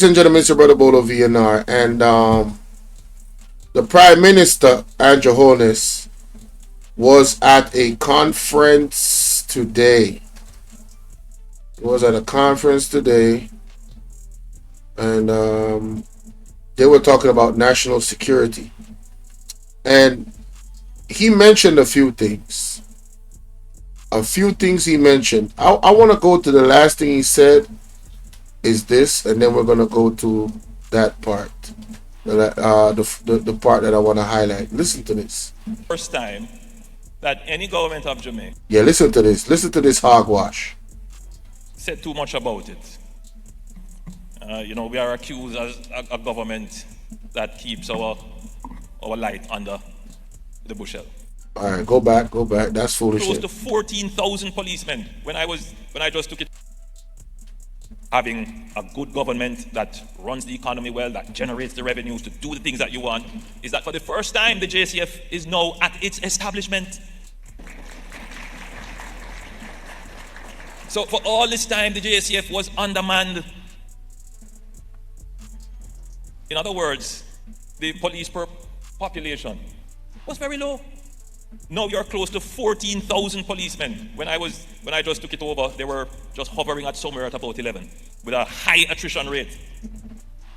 Ladies and gentlemen, it's your brother Bolo VNR, and the Prime Minister, Andrew Holness, was at a conference today. He was at a conference today, and they were talking about national security. And he mentioned a few things. A few things he mentioned. I want to go to the last thing he said is this, and then we're going to go to that part. The part that I want to highlight. Listen to this. First time that any government of Jamaica Yeah, listen to this. Listen to this hogwash. said too much about it. We are accused as a government that keeps our light under the bushel. All right, go back. That's Close foolishness. to 14,000 policemen when I just took it. Having a good government that runs the economy well, that generates the revenues to do the things that you want, is that for the first time the JCF is now at its establishment. So for all this time the JCF was undermanned. In other words, the police per population was very low. Now you're close to 14,000 policemen. When I just took it over, they were just hovering at somewhere at about 11, with a high attrition rate.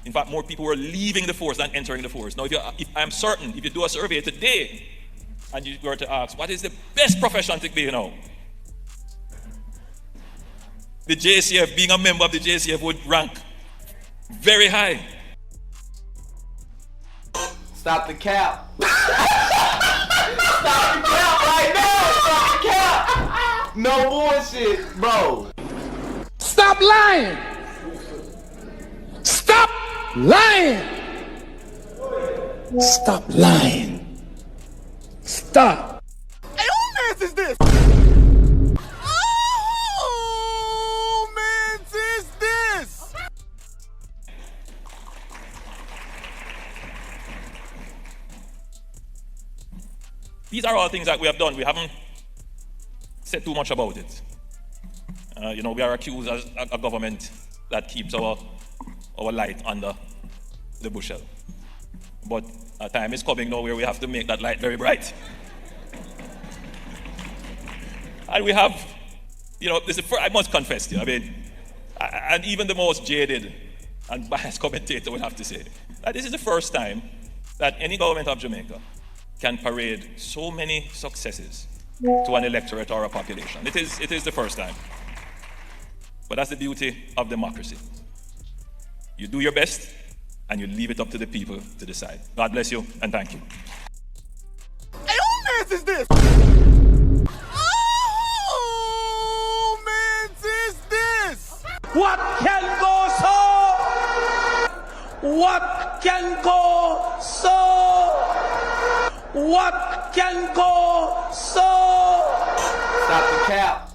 In fact, more people were leaving the force than entering the force. Now, I'm certain, if you do a survey today, and you were to ask, what is the best profession to be now? The JCF, being a member of the JCF would rank very high. Stop the cap. Stop the cap right now. Stop the cap. No bullshit, bro. Stop lying. Stop lying. Stop lying. Stop. Hey, who mans is this? Who mans is this? These are all things that we have done. We haven't said too much about it. We are accused as a government that keeps our light under the bushel. But a time is coming now where we have to make that light very bright. And we have, I must confess to you, and even the most jaded and biased commentator would have to say that this is the first time that any government of Jamaica can parade so many successes to an electorate or a population. It is the first time. But that's the beauty of democracy. You do your best, and you leave it up to the people to decide. God bless you, and thank you. Hey, who mans is this? Who mans is this? What can go so? What can go so? What can go so? Stop the cap.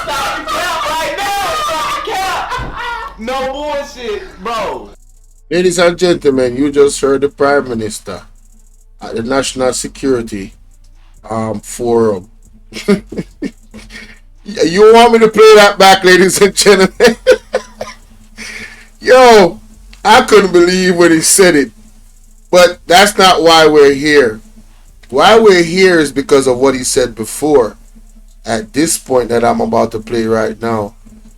Stop the cap right now. Stop the cap. No bullshit, bro. Ladies and gentlemen, you just heard the Prime Minister at the National Security Forum. You want me to play that back, ladies and gentlemen? Yo, I couldn't believe when he said it. But that's not why we're here. Why we're here is because of what he said before. At this point that I'm about to play right now.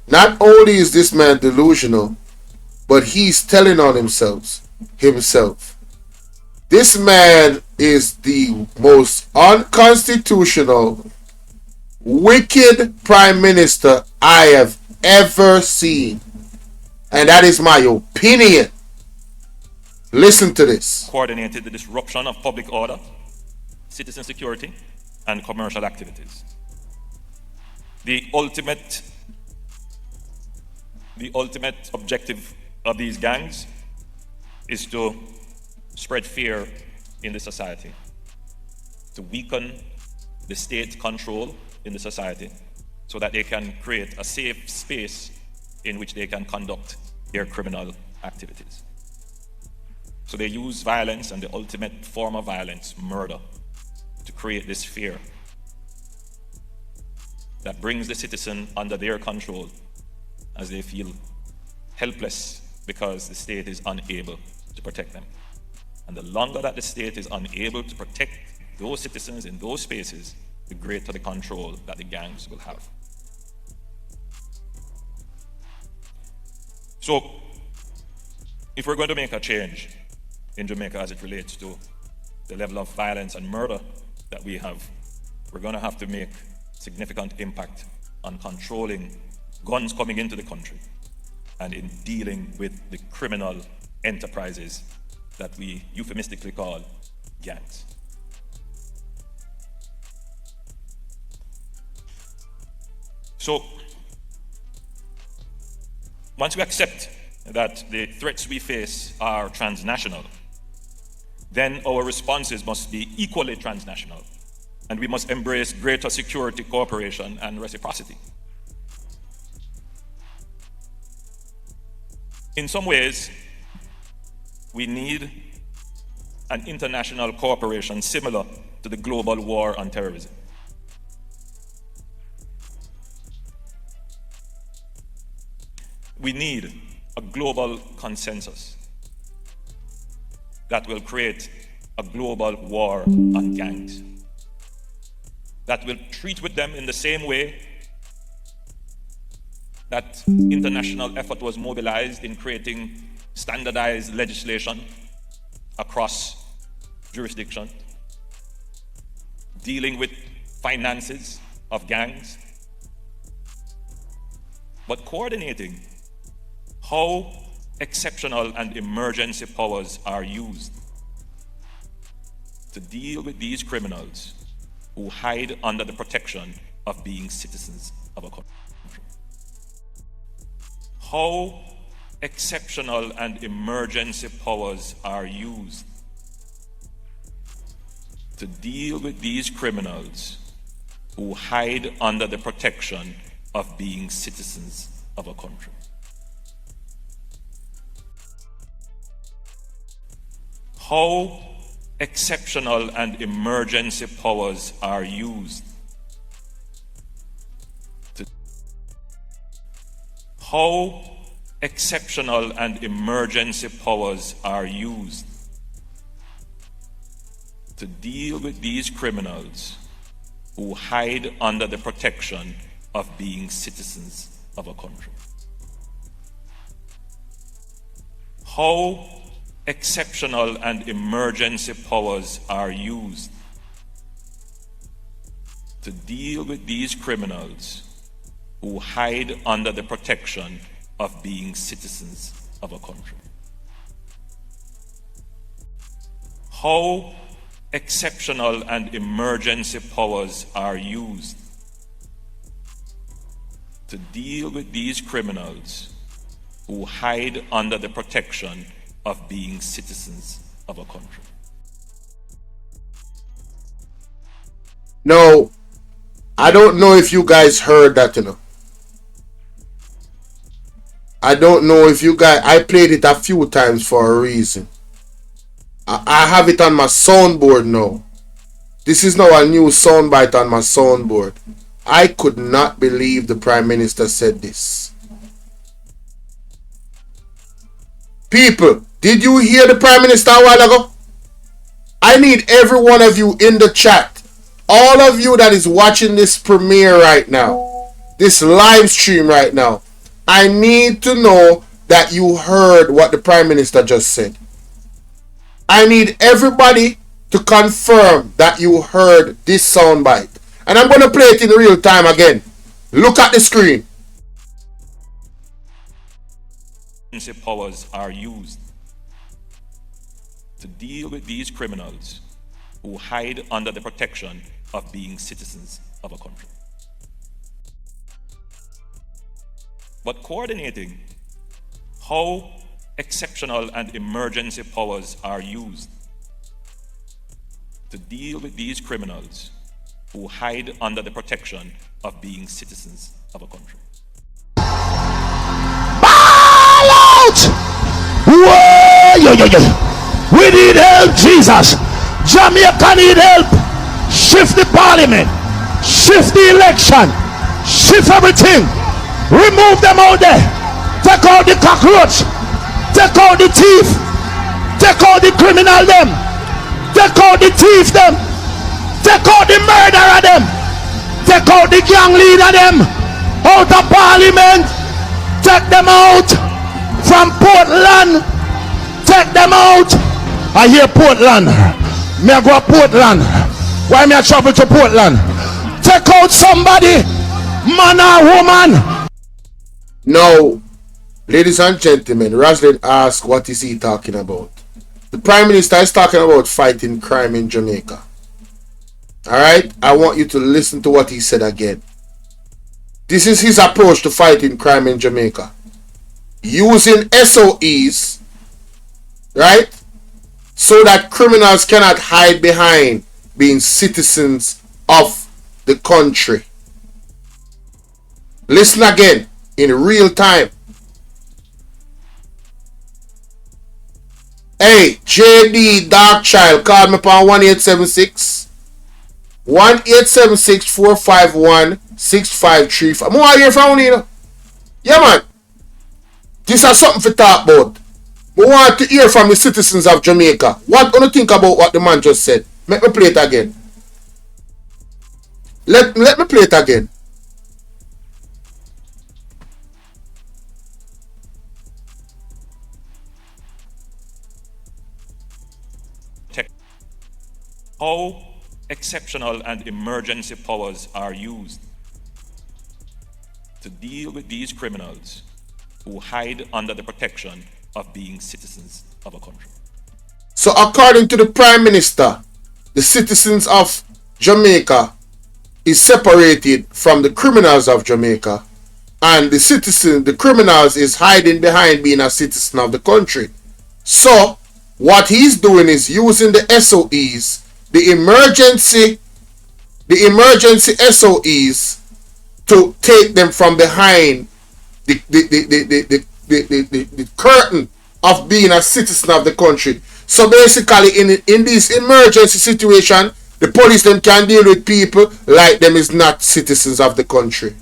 Not only is this man delusional, but he's telling on himself. This man is the most unconstitutional, wicked Prime Minister I have ever seen. And that is my opinion. Listen to this. Coordinated the disruption of public order, citizen security, and commercial activities. The ultimate objective of these gangs is to spread fear in the society, to weaken the state control in the society so that they can create a safe space in which they can conduct their criminal activities. So they use violence and the ultimate form of violence, murder, to create this fear that brings the citizen under their control as they feel helpless because the state is unable to protect them. And the longer that the state is unable to protect those citizens in those spaces, the greater the control that the gangs will have. So, if we're going to make a change in Jamaica as it relates to the level of violence and murder that we have, we're going to have to make significant impact on controlling guns coming into the country and in dealing with the criminal enterprises that we euphemistically call gangs. So, once we accept that the threats we face are transnational, then our responses must be equally transnational, and we must embrace greater security cooperation and reciprocity. In some ways, we need an international cooperation similar to the global war on terrorism. We need a global consensus that will create a global war on gangs, that will treat with them in the same way that international effort was mobilized in creating standardized legislation across jurisdictions, dealing with finances of gangs, but coordinating how exceptional and emergency powers are used to deal with these criminals who hide under the protection of being citizens of a country. How exceptional and emergency powers are used to deal with these criminals who hide under the protection of being citizens of a country. How exceptional and emergency powers are used to how exceptional and emergency powers are used to deal with these criminals who hide under the protection of being citizens of a country. How exceptional and emergency powers are used to deal with these criminals who hide under the protection of being citizens of a country. How exceptional and emergency powers are used to deal with these criminals who hide under the protection of being citizens of a country. No, I don't know if you guys heard that, I don't know if you guys, I played it a few times for a reason. I have it on my soundboard now. This is now a new soundbite on my soundboard. I could not believe the Prime Minister said this. People, did you hear the Prime Minister a while ago? I need every one of you in the chat. All of you that is watching this premiere right now, this live stream right now, I need to know that you heard what the Prime Minister just said. I need everybody to confirm that you heard this soundbite. And I'm going to play it in real time again. Look at the screen. Powers are used to deal with these criminals who hide under the protection of being citizens of a country. But coordinating how exceptional and emergency powers are used to deal with these criminals who hide under the protection of being citizens of a country. Ball out! Whoa, yo, yo, yo. We need help, Jesus. Jamaica need help. Shift the parliament. Shift the election. Shift everything. Remove them out there. Take out the cockroach. Take out the thief. Take out the criminal them. Take out the thief them. Take out the murderer them. Take out the gang leader them. Out of parliament. Take them out from Portland. Take them out. I hear Portland. Me I go to Portland. Why me I travel to Portland? Take out somebody, man or woman. Now, ladies and gentlemen, Raslin asked what is he talking about. The Prime Minister is talking about fighting crime in Jamaica. Alright? I want you to listen to what he said again. This is his approach to fighting crime in Jamaica. Using SOEs, right? So that criminals cannot hide behind being citizens of the country. Listen again in real time. Hey, JD Darkchild, call me upon 1876 451 6535. I'm out here from you know. Yeah, man. This is something for talk about. We want to hear from the citizens of Jamaica. What do you think about what the man just said? Let me play it again. Let me play it again. How exceptional and emergency powers are used to deal with these criminals who hide under the protection of being citizens of a country. So according to the Prime Minister, the citizens of Jamaica is separated from the criminals of Jamaica, and the criminals is hiding behind being a citizen of the country. So what he's doing is using the SOEs, the emergency SOEs, to take them from behind the curtain of being a citizen of the country. So basically, in this emergency situation, the police them can deal with people like them is not citizens of the country.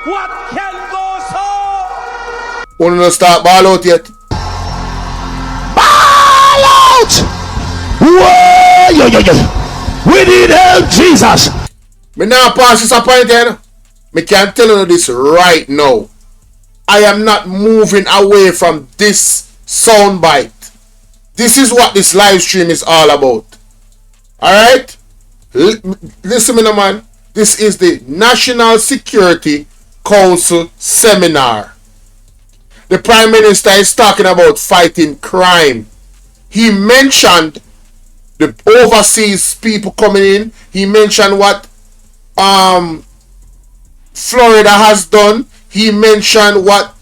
What can go so? Wanna not start ball out yet? Ball out! Whoa! Yo, yo, yo. We need help, Jesus. Me now pass this appointment. Me can tell you this right now. I am not moving away from this soundbite. This is what this live stream is all about. Alright? Listen me now, man. This is the National Security Council seminar. The Prime Minister is talking about fighting crime. He mentioned the overseas people coming in. He mentioned what Florida has done. He mentioned what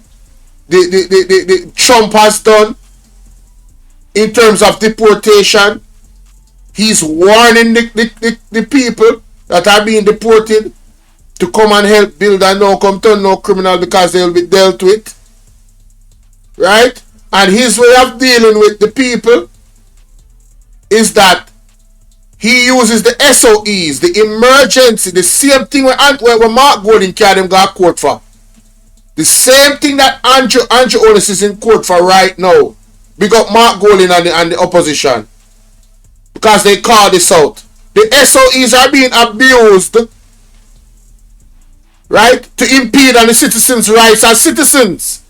the Trump has done in terms of deportation. He's warning the people that are being deported to come and help build and no come turn no criminal because they will be dealt with. Right? And his way of dealing with the people is that he uses the SOEs, the emergency, the same thing where Mark Golding carried him got court for. The same thing that Andrew Otis is in court for right now. Big up Mark Golding and the opposition. Because they call this out. The SOEs are being abused, right, to impede on the citizens' rights as citizens.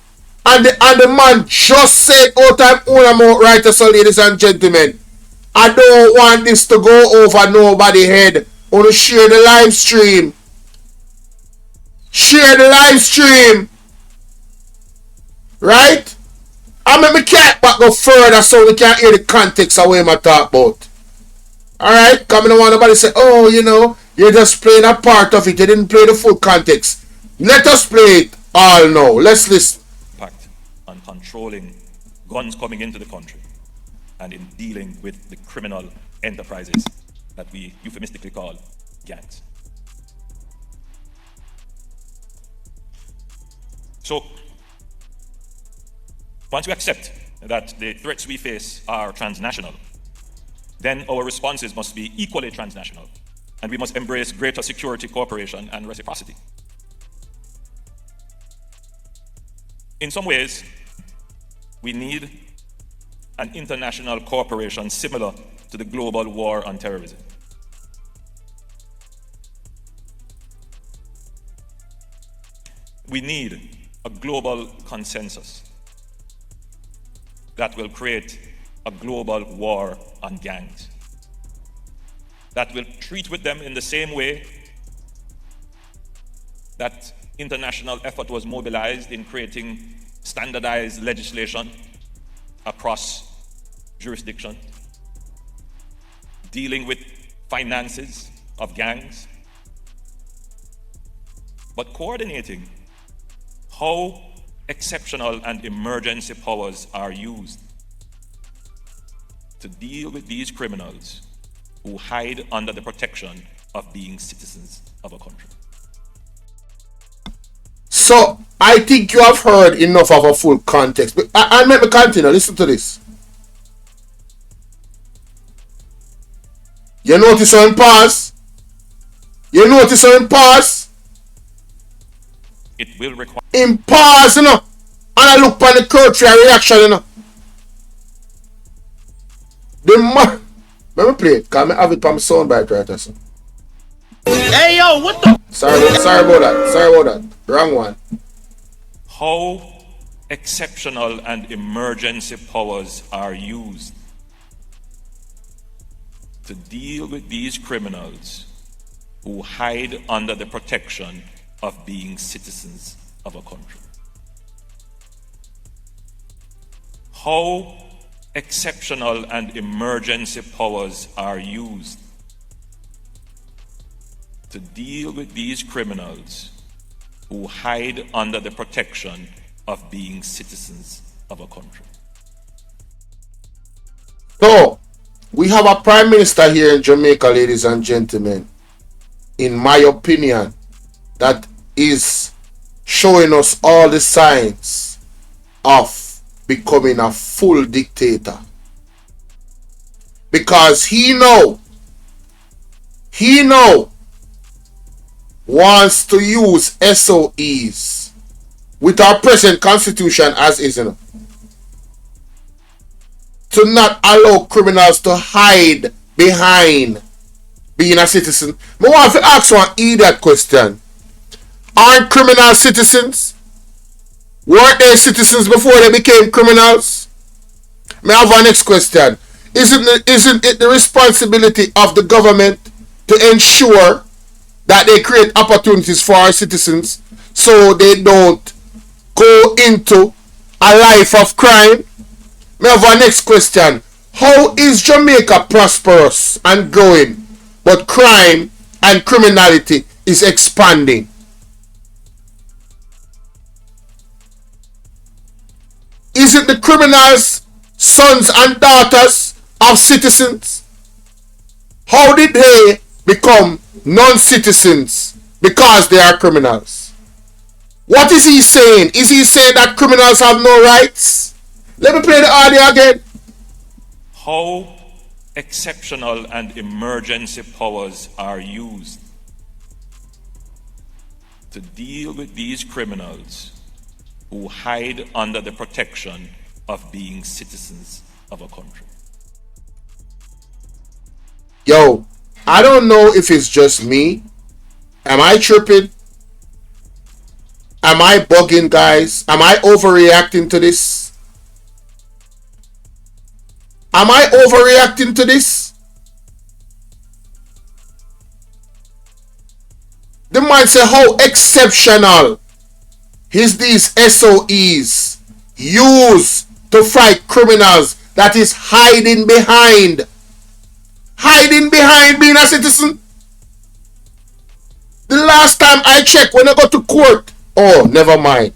And the man just said out of own mouth right, so ladies and gentlemen, I don't want this to go over nobody's head. I want to share the live stream. Share the live stream. Right? I make my cat back go further so we can hear the context of what I'm talk about. Alright? Because I don't want nobody to say, oh, you know, you're just playing a part of it. You didn't play the full context. Let us play it all now. Let's listen. Impact on controlling guns coming into the country and in dealing with the criminal enterprises that we euphemistically call gangs. So, once we accept that the threats we face are transnational, then our responses must be equally transnational, and we must embrace greater security cooperation and reciprocity. In some ways, we need an international cooperation similar to the global war on terrorism. We need a global consensus that will create a global war on gangs, that will treat with them in the same way that international effort was mobilized in creating standardized legislation across jurisdictions, dealing with finances of gangs, but coordinating how exceptional and emergency powers are used to deal with these criminals who hide under the protection of being citizens of a country. So I think you have heard enough of a full context. But I'll make me continue. Listen to this. You notice how him pause? You notice how him pause? It will require Him pause, you know. And I look on the cultural reaction, you know. The man. Let me play it. Because I have it on my soundbite right there. So. Hey yo, what the? Sorry about that. Wrong one. how exceptional and emergency powers are used to deal with these criminals who hide under the protection of being citizens of a country. How exceptional and emergency powers are used to deal with these criminals who hide under the protection of being citizens of a country. So, we have a prime minister here in Jamaica, ladies and gentlemen, in my opinion, that is showing us all the signs of becoming a full dictator. Because he wants to use SOEs with our present constitution as is, to not allow criminals to hide behind being a citizen. I want to ask one idiot question. Aren't criminals citizens? Weren't they citizens before they became criminals? May I have our next question? Isn't it the responsibility of the government to ensure that they create opportunities for our citizens so they don't go into a life of crime? May I have our next question? How is Jamaica prosperous and growing, but crime and criminality is expanding? Is it the criminals, sons and daughters of citizens? How did they become non-citizens because they are criminals? What is he saying? Is he saying that criminals have no rights? Let me play the audio again. How exceptional and emergency powers are used to deal with these criminals who hide under the protection of being citizens of a country. Yo, I don't know if it's just me. Am I tripping? Am I bugging, guys? Am I overreacting to this? Am I overreacting to this? The man say how exceptional is these SOEs used to fight criminals that is hiding behind being a citizen. The last time I checked, when I go to court, oh, never mind.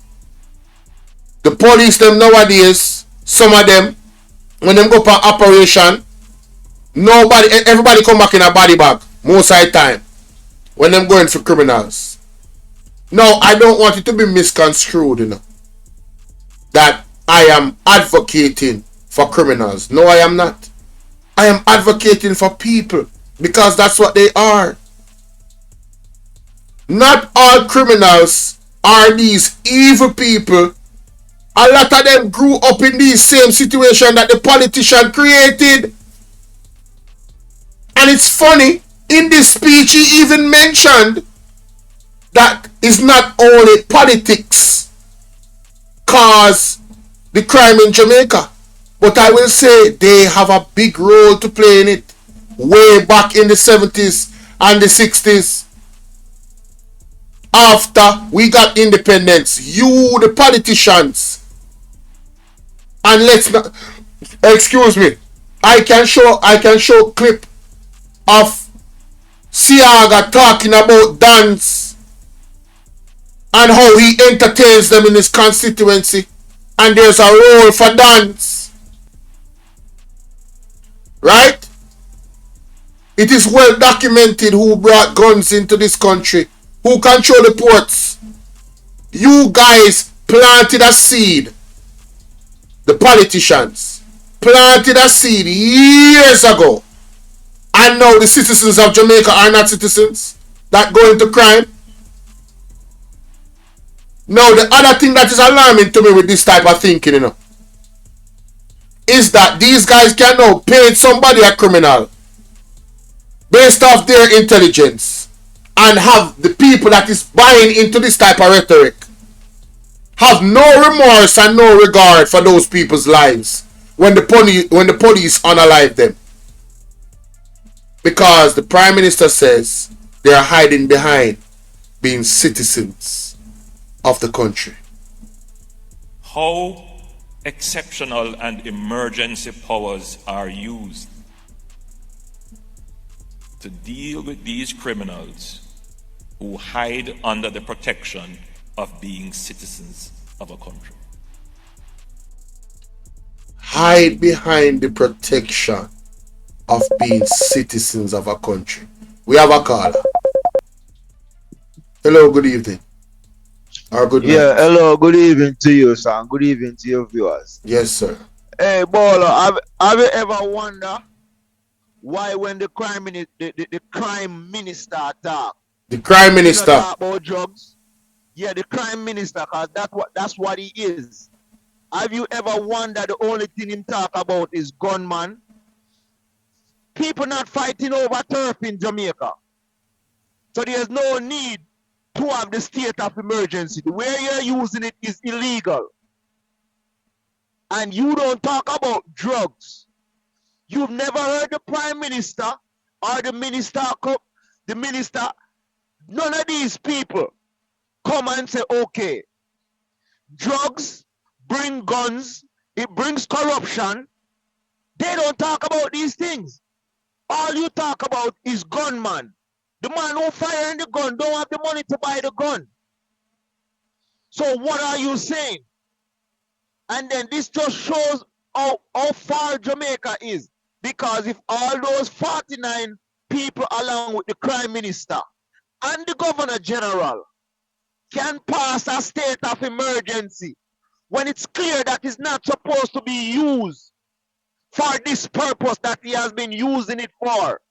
The police them nowadays, some of them, when them go for operation, everybody come back in a body bag most of the time when them going for criminals. No, I don't want it to be misconstrued, that I am advocating for criminals. No, I am not. I am advocating for people because that's what they are. Not all criminals are these evil people A lot of them grew up in these same situation that the politician created. And it's funny, in this speech he even mentioned that it's not only politics cause the crime in Jamaica, but I will say they have a big role to play in it. Way back in the 70s and the 60s, after we got independence, you the politicians, and let's not, excuse me, I can show clip of Siaga talking about dance and how he entertains them in his constituency, and there's a role for dance, right? It is well documented who brought guns into this country, who control the ports. You guys planted a seed. The politicians planted a seed years ago, and now the citizens of Jamaica are not citizens that go into crime. Now the other thing that is alarming to me with this type of thinking, is that these guys can now paint somebody a criminal based off their intelligence, and have the people that is buying into this type of rhetoric have no remorse and no regard for those people's lives when the police unalive them, because the Prime Minister says they are hiding behind being citizens of the country. How exceptional and emergency powers are used to deal with these criminals who hide under the protection of being citizens of a country. Hide behind the protection of being citizens of a country. We have a caller. Hello, good evening. Or good night. Yeah, hello, good evening to you, sir. Good evening to your viewers. Yes, sir. Hey, Bolo, have you ever wondered why when the crime minister talk, The Crime Minister. talk about drugs? Yeah, the crime minister, cause that's what he is. Have you ever wondered the only thing him talk about is gunman? People not fighting over turf in Jamaica. So there's no need to have the state of emergency. The way you're using it is illegal. And you don't talk about drugs. You've never heard the Prime Minister or the minister, none of these people come and say, okay, drugs bring guns, it brings corruption. They don't talk about these things. All you talk about is gunman. The man who firing the gun don't have the money to buy the gun. So what are you saying? And then this just shows how far Jamaica is. Because if all those 49 people along with the Prime Minister and the Governor General can pass a state of emergency when it's clear that it's not supposed to be used for this purpose that he has been using it for.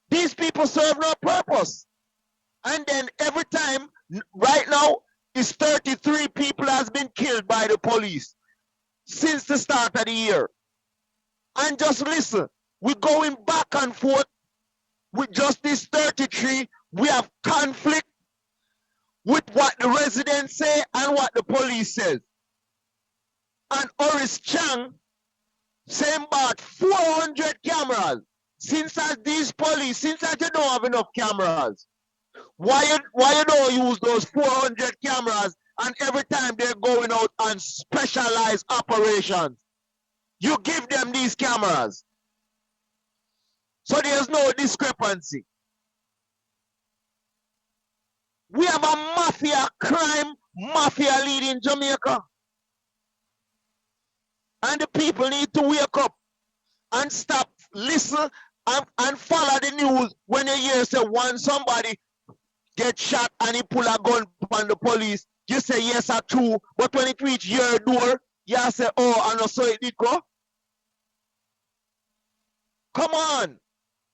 These people serve no purpose. And then every time, right now, is 33 people has been killed by the police since the start of the year. And just listen, we're going back and forth with just this 33. We have conflict with what the residents say and what the police says. And Oris Chang saying about 400 cameras. Since these police, since you don't have enough cameras, why you don't use those 400 cameras and every time they're going out on specialized operations, you give them these cameras? So there's no discrepancy. We have a mafia lead in Jamaica. And the people need to wake up and stop, listen, and follow the news when you hear say one somebody get shot and he pull a gun on the police. You say yes or true, but when it reach your door, you say, oh, I know so it did go. Come on.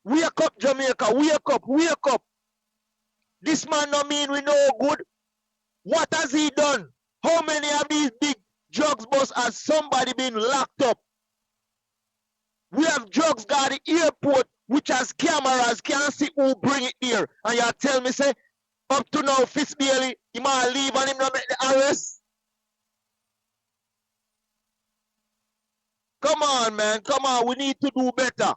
Wake up, Jamaica. Wake up. Wake up. This man no mean we no good. What has he done? How many of these drugs bus has somebody been locked up. We have drugs guard the airport, which has cameras, can't see who bring it there. And you tell me, say, up to now, Fitzbailey, he might leave and him not make the arrest. Come on, man. Come on. We need to do better.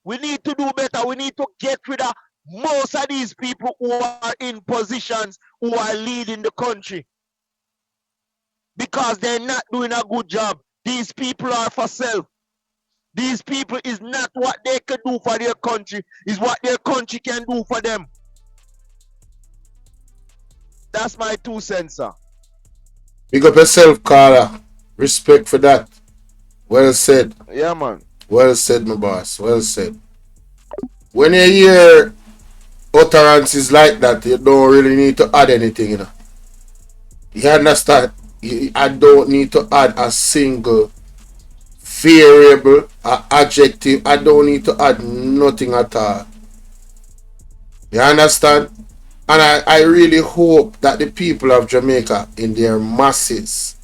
We need to do better. We need to get rid of most of these people who are in positions who are leading the country. Because they're not doing a good job. These people are for self. These people is not what they can do for their country, is what their country can do for them. That's my 2 cents, sir. Big up yourself, Carla. Respect for that. Well said. Yeah, man. Well said, my boss. Well said. When you hear utterances like that, you don't really need to add anything, you know. You understand? I don't need to add a single variable, an adjective. I don't need to add nothing at all. You understand? And I really hope that the people of Jamaica in their masses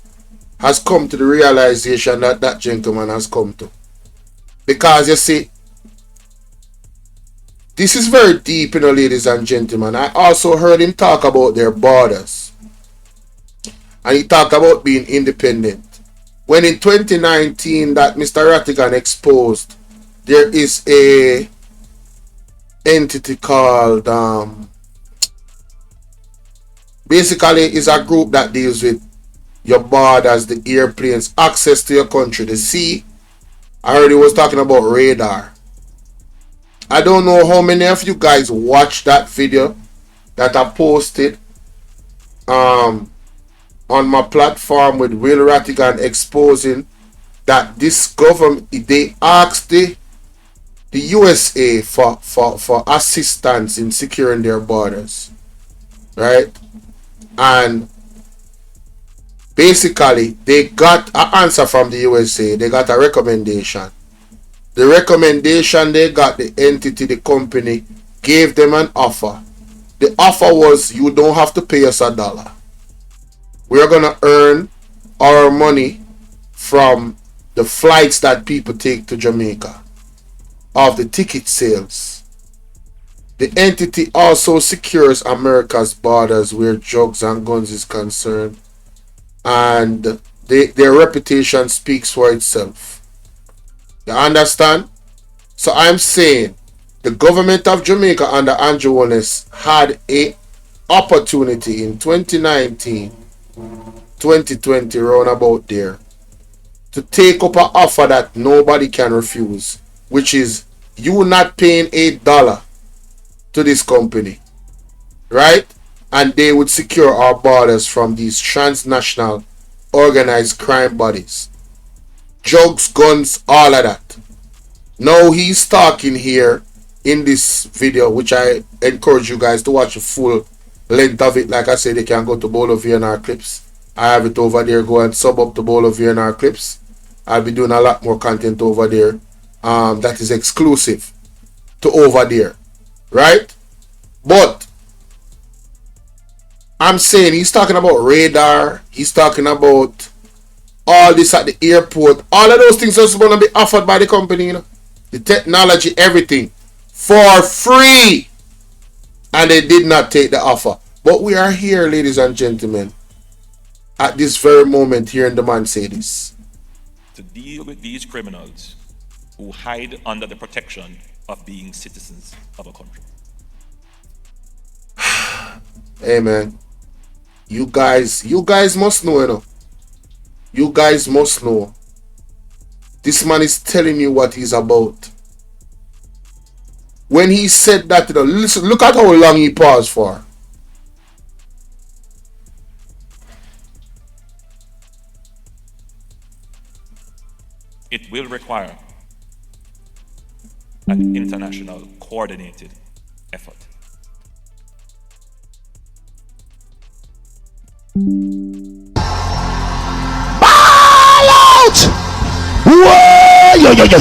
has come to the realization that that gentleman has come to. Because you see, this is very deep, you know, ladies and gentlemen. I also heard him talk about their borders. And he talked about being independent. When in 2019 that Mr. Rattigan exposed, there is a entity called basically is a group that deals with your borders, the airplanes, access to your country, the sea. I already was talking about radar. I don't know how many of you guys watched that video that I posted on my platform with Will Rattigan exposing that this government, they asked the USA for assistance in securing their borders, right? And basically they got an answer from the USA. They got a recommendation. The recommendation they got, the entity, the company gave them an offer. The offer was, you don't have to pay us $1. We're gonna earn our money from the flights that people take to Jamaica, of the ticket sales. The entity also secures America's borders where drugs and guns is concerned, and their reputation speaks for itself. You understand? So I'm saying the government of Jamaica under Andrew Holness had a opportunity in 2019, 2020, round about there, to take up an offer that nobody can refuse, which is you not paying $8 to this company, right? And they would secure our borders from these transnational organized crime bodies. Drugs, guns, all of that. Now he's talking here in this video, which I encourage you guys to watch the full length of it. Like I said, they can go to Bolo VNR clips. I have it over there. Go and sub up to Bolo VNR clips. I'll be doing a lot more content over there that is exclusive to over there, right? But I'm saying he's talking about radar. He's talking about all this at the airport. All of those things are going to be offered by the company, you know. The technology, everything, for free. And they did not take the offer. But we are here, ladies and gentlemen, at this very moment, hearing the man say this. To deal with these criminals who hide under the protection of being citizens of a country. Hey, man. You guys must know, you know. You guys must know. This man is telling you what he's about. When he said that, you know, listen, look at how long he paused for. It will require an international coordinated effort. Ball out! Whoa! Yo, yo, yo.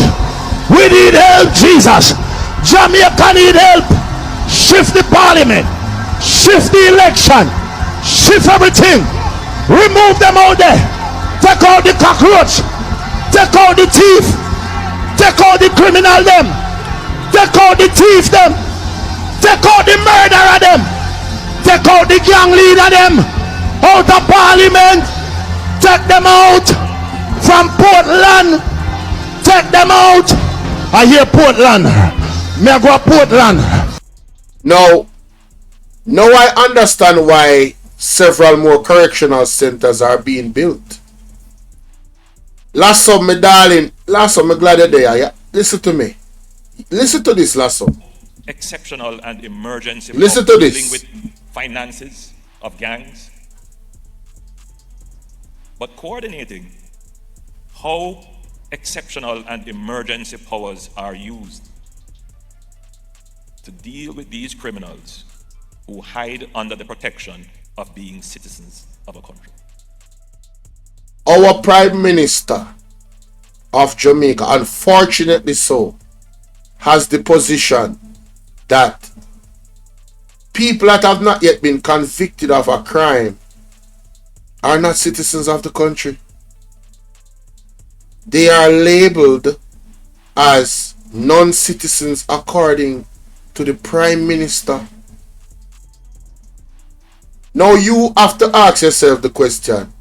We need help, Jesus. Jamaica need help. Shift the parliament. Shift the election. Shift everything. Remove them out there. Take out the cockroach. Take out the thief. Take out the criminal them. Take out the thief them. Take out the murderer them. Take out the gang leader them. Out of parliament. Take them out. From Portland. Take them out. I hear Portland. Me I go to Portland. Now I understand why several more correctional centers are being built. Lasso, my darling. Lasso, I'm glad you're there. Yeah? Listen to me. Listen to this, Lasso. Exceptional and emergency Listen powers to this. dealing with finances of gangs, but coordinating how exceptional and emergency powers are used to deal with these criminals who hide under the protection of being citizens of a country. Our Prime Minister of Jamaica, unfortunately so, has the position that people that have not yet been convicted of a crime are not citizens of the country. They are labeled as non-citizens according to the Prime Minister. Now you have to ask yourself the question,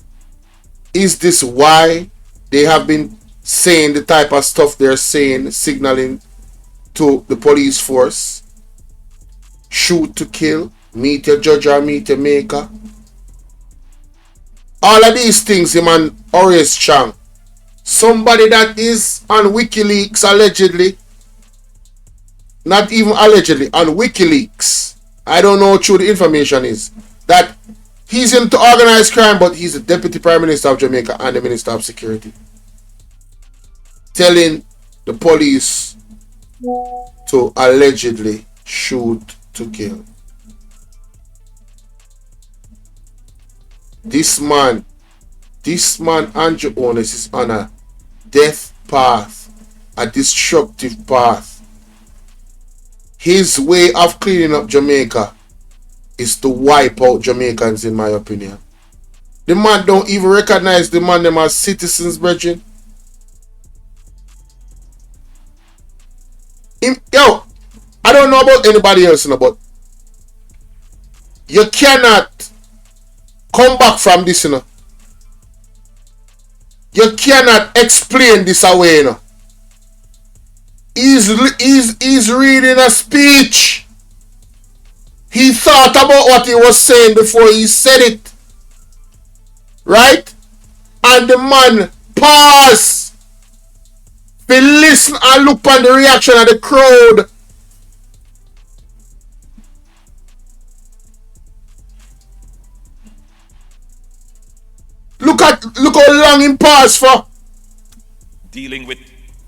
is this why they have been saying the type of stuff they're saying, signaling to the police force? Shoot to kill, meet your judge or meet your maker. All of these things, him and Horace Chang, somebody that is on WikiLeaks allegedly, not even allegedly, on WikiLeaks, I don't know how true the information is, that he's into organized crime, but he's the Deputy Prime Minister of Jamaica and the Minister of Security, telling the police to allegedly shoot to kill. This man, Andrew Onis, is on a death path, a destructive path. His way of cleaning up Jamaica is to wipe out Jamaicans, in my opinion. The man don't even recognize the man them as citizens, brethren. Yo, I don't know about anybody else, but you cannot come back from this, You cannot explain this away, He's reading a speech. He thought about what he was saying before he said it. Right? And the man paused to listen and look on the reaction of the crowd. Look how long he paused for. Dealing with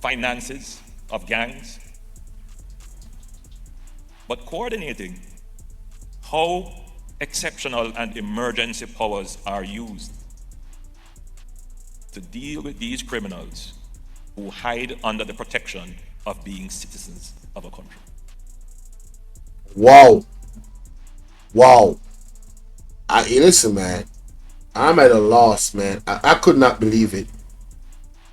finances of gangs, but coordinating how exceptional and emergency powers are used to deal with these criminals who hide under the protection of being citizens of a country. Wow. Listen, man. I'm at a loss, man. I could not believe it.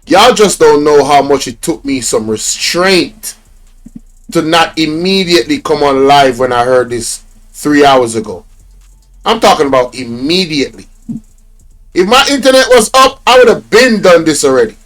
Y'all just don't know how much it took me some restraint to not immediately come on live when I heard this 3 hours ago. I'm talking about immediately. If my internet was up, I would have been done this already.